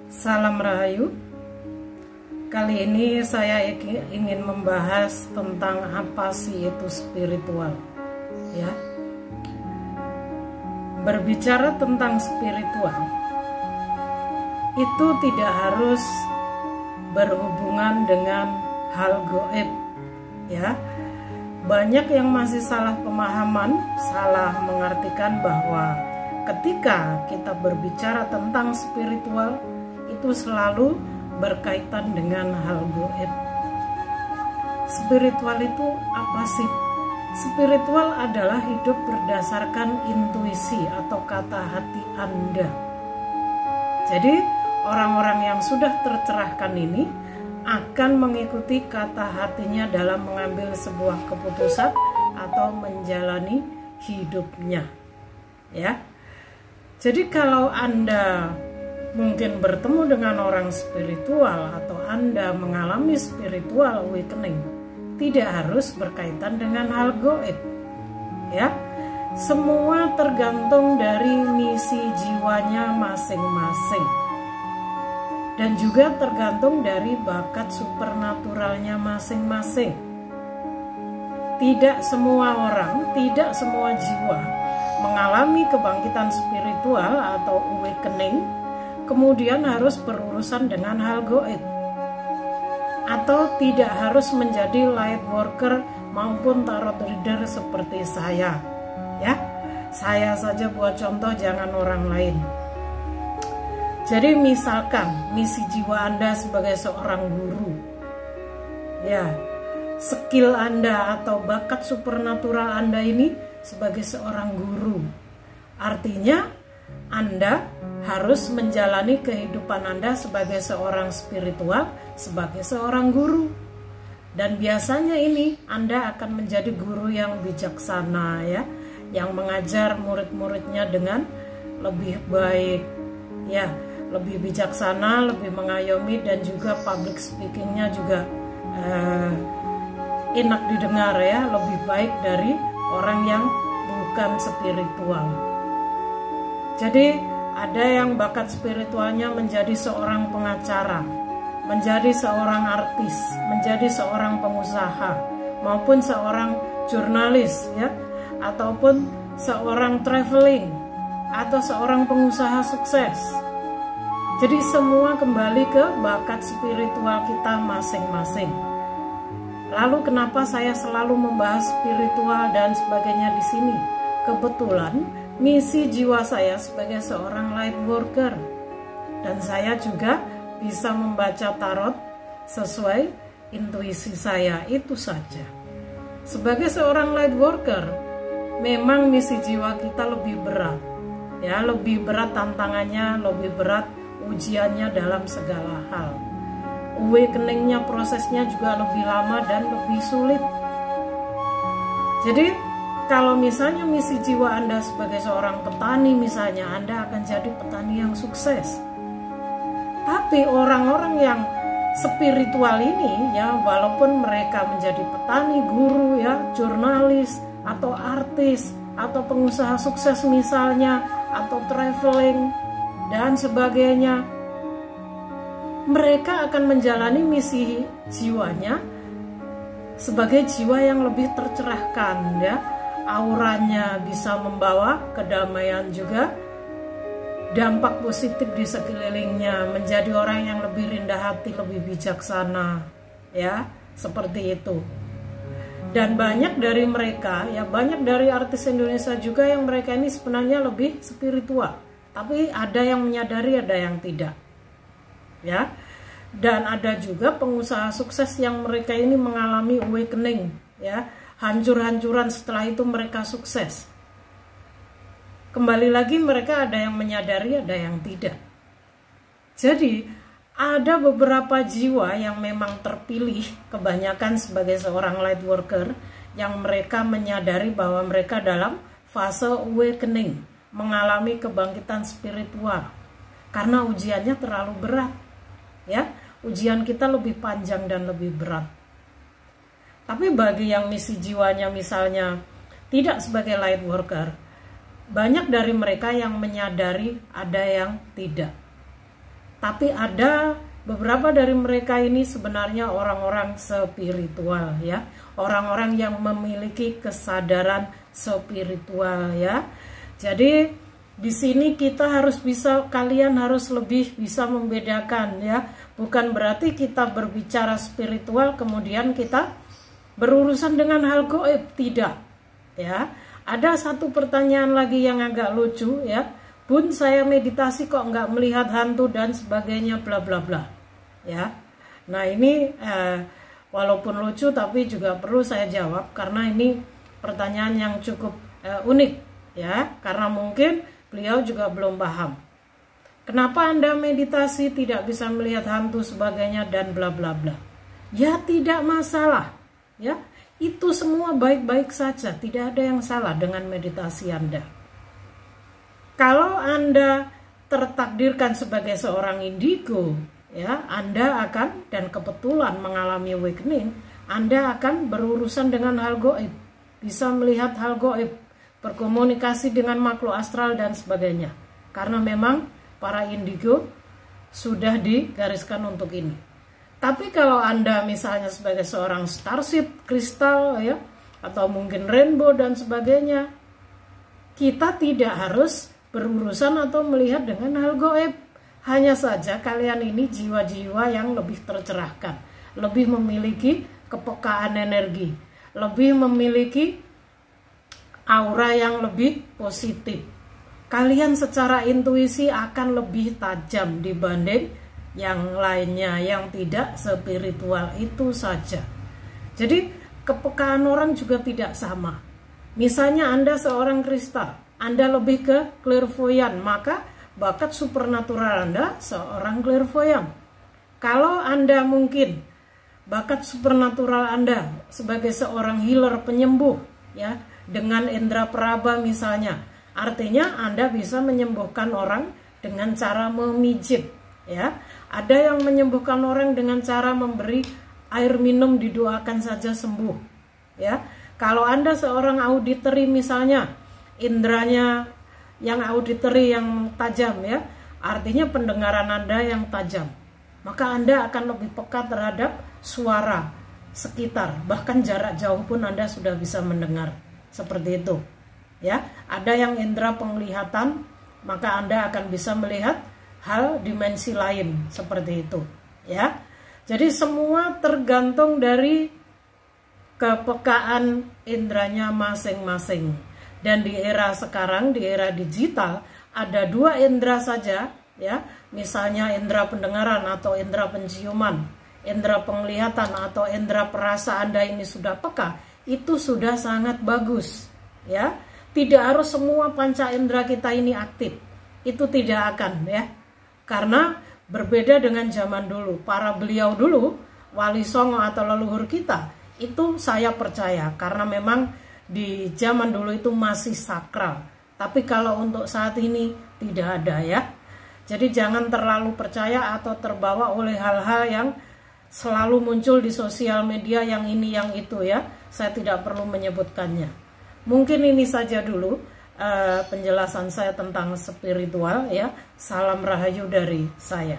Salam Rahayu. Kali ini saya ingin membahas tentang apa sih itu spiritual, ya. Berbicara tentang spiritual itu tidak harus berhubungan dengan hal gaib, ya. Banyak yang masih salah pemahaman, salah mengartikan bahwa ketika kita berbicara tentang spiritual itu selalu berkaitan dengan hal gaib. Spiritual itu apa sih? Spiritual adalah hidup berdasarkan intuisi atau kata hati Anda. Jadi orang-orang yang sudah tercerahkan ini akan mengikuti kata hatinya dalam mengambil sebuah keputusan atau menjalani hidupnya, ya. Jadi kalau Anda mungkin bertemu dengan orang spiritual atau Anda mengalami spiritual awakening, tidak harus berkaitan dengan hal gaib, ya. Semua tergantung dari misi jiwanya masing-masing, dan juga tergantung dari bakat supernaturalnya masing-masing. Tidak semua orang, tidak semua jiwa mengalami kebangkitan spiritual atau awakening kemudian harus berurusan dengan hal gaib, atau tidak harus menjadi light worker maupun tarot reader seperti saya, ya. Saya saja buat contoh, jangan orang lain. Jadi misalkan misi jiwa Anda sebagai seorang guru, ya, skill Anda atau bakat supernatural Anda ini sebagai seorang guru, artinya Anda harus menjalani kehidupan Anda sebagai seorang spiritual, sebagai seorang guru. Dan biasanya ini Anda akan menjadi guru yang bijaksana, ya, yang mengajar murid-muridnya dengan lebih baik, ya, lebih bijaksana, lebih mengayomi, dan juga public speakingnya juga enak didengar, ya, lebih baik dari orang yang bukan spiritual. Jadi ada yang bakat spiritualnya menjadi seorang pengacara, menjadi seorang artis, menjadi seorang pengusaha, maupun seorang jurnalis, ya, ataupun seorang traveling, atau seorang pengusaha sukses. Jadi semua kembali ke bakat spiritual kita masing-masing. Lalu kenapa saya selalu membahas spiritual dan sebagainya di sini? Kebetulan misi jiwa saya sebagai seorang light worker, dan saya juga bisa membaca tarot sesuai intuisi saya, itu saja. Sebagai seorang light worker, memang misi jiwa kita lebih berat, ya, lebih berat tantangannya, lebih berat ujiannya dalam segala hal. Awakeningnya, prosesnya juga lebih lama dan lebih sulit. Jadi kalau misalnya misi jiwa Anda sebagai seorang petani, misalnya Anda akan jadi petani yang sukses. Tapi orang-orang yang spiritual ini, ya, walaupun mereka menjadi petani, guru, ya, jurnalis, atau artis, atau pengusaha sukses misalnya, atau traveling, dan sebagainya, mereka akan menjalani misi jiwanya sebagai jiwa yang lebih tercerahkan, ya. Auranya bisa membawa kedamaian juga, dampak positif di sekelilingnya, menjadi orang yang lebih rendah hati, lebih bijaksana, ya, seperti itu. Dan banyak dari mereka, ya, banyak dari artis Indonesia juga yang mereka ini sebenarnya lebih spiritual, tapi ada yang menyadari, ada yang tidak, ya. Dan ada juga pengusaha sukses yang mereka ini mengalami awakening, ya, hancur-hancuran, setelah itu mereka sukses. Kembali lagi mereka ada yang menyadari, ada yang tidak. Jadi ada beberapa jiwa yang memang terpilih, kebanyakan sebagai seorang light worker, yang mereka menyadari bahwa mereka dalam fase awakening, mengalami kebangkitan spiritual, karena ujiannya terlalu berat, ya. Ujian kita lebih panjang dan lebih berat. Tapi bagi yang misi jiwanya misalnya tidak sebagai light worker, banyak dari mereka yang menyadari, ada yang tidak. Tapi ada beberapa dari mereka ini sebenarnya orang-orang spiritual ya, orang-orang yang memiliki kesadaran spiritual ya. Jadi di sini kita harus bisa, kalian harus lebih bisa membedakan ya. Bukan berarti kita berbicara spiritual kemudian kita berurusan dengan hal gaib, tidak ya. Ada satu pertanyaan lagi yang agak lucu ya, Bun, saya meditasi kok nggak melihat hantu dan sebagainya bla bla bla ya. Nah ini walaupun lucu tapi juga perlu saya jawab karena ini pertanyaan yang cukup unik ya, karena mungkin beliau juga belum paham. Kenapa Anda meditasi tidak bisa melihat hantu sebagainya dan bla bla bla? Ya tidak masalah ya. Itu semua baik-baik saja, tidak ada yang salah dengan meditasi Anda. Kalau Anda tertakdirkan sebagai seorang indigo, ya, Anda akan, dan kebetulan mengalami awakening, Anda akan berurusan dengan hal gaib, bisa melihat hal gaib, berkomunikasi dengan makhluk astral dan sebagainya. Karena memang para indigo sudah digariskan untuk ini. Tapi kalau Anda misalnya sebagai seorang starship, kristal ya, atau mungkin rainbow dan sebagainya, kita tidak harus berurusan atau melihat dengan hal gaib. Hanya saja kalian ini jiwa-jiwa yang lebih tercerahkan, lebih memiliki kepekaan energi, lebih memiliki aura yang lebih positif. Kalian secara intuisi akan lebih tajam dibanding yang lainnya yang tidak spiritual, itu saja. Jadi kepekaan orang juga tidak sama. Misalnya Anda seorang kristal, Anda lebih ke clairvoyant, maka bakat supernatural Anda seorang clairvoyant. Kalau Anda mungkin bakat supernatural Anda sebagai seorang healer, penyembuh ya, dengan indera peraba misalnya, artinya Anda bisa menyembuhkan orang dengan cara memijit ya. Ada yang menyembuhkan orang dengan cara memberi air minum, didoakan saja sembuh ya. Kalau Anda seorang auditory misalnya, inderanya yang auditory yang tajam ya, artinya pendengaran Anda yang tajam, maka Anda akan lebih peka terhadap suara sekitar, bahkan jarak jauh pun Anda sudah bisa mendengar, seperti itu ya. Ada yang indera penglihatan, maka Anda akan bisa melihat hal dimensi lain, seperti itu ya. Jadi semua tergantung dari kepekaan inderanya masing-masing. Dan di era sekarang, di era digital, ada 2 indera saja ya. Misalnya indera pendengaran atau indera penciuman, indera penglihatan atau indera perasa Anda ini sudah peka, itu sudah sangat bagus ya. Tidak harus semua panca indera kita ini aktif, itu tidak akan ya. Karena berbeda dengan zaman dulu, para beliau dulu, Wali Songo atau leluhur kita, itu saya percaya karena memang di zaman dulu itu masih sakral. Tapi kalau untuk saat ini tidak ada ya. Jadi jangan terlalu percaya atau terbawa oleh hal-hal yang selalu muncul di sosial media, yang ini yang itu ya. Saya tidak perlu menyebutkannya. Mungkin ini saja dulu penjelasan saya tentang spiritual ya. Salam rahayu dari saya.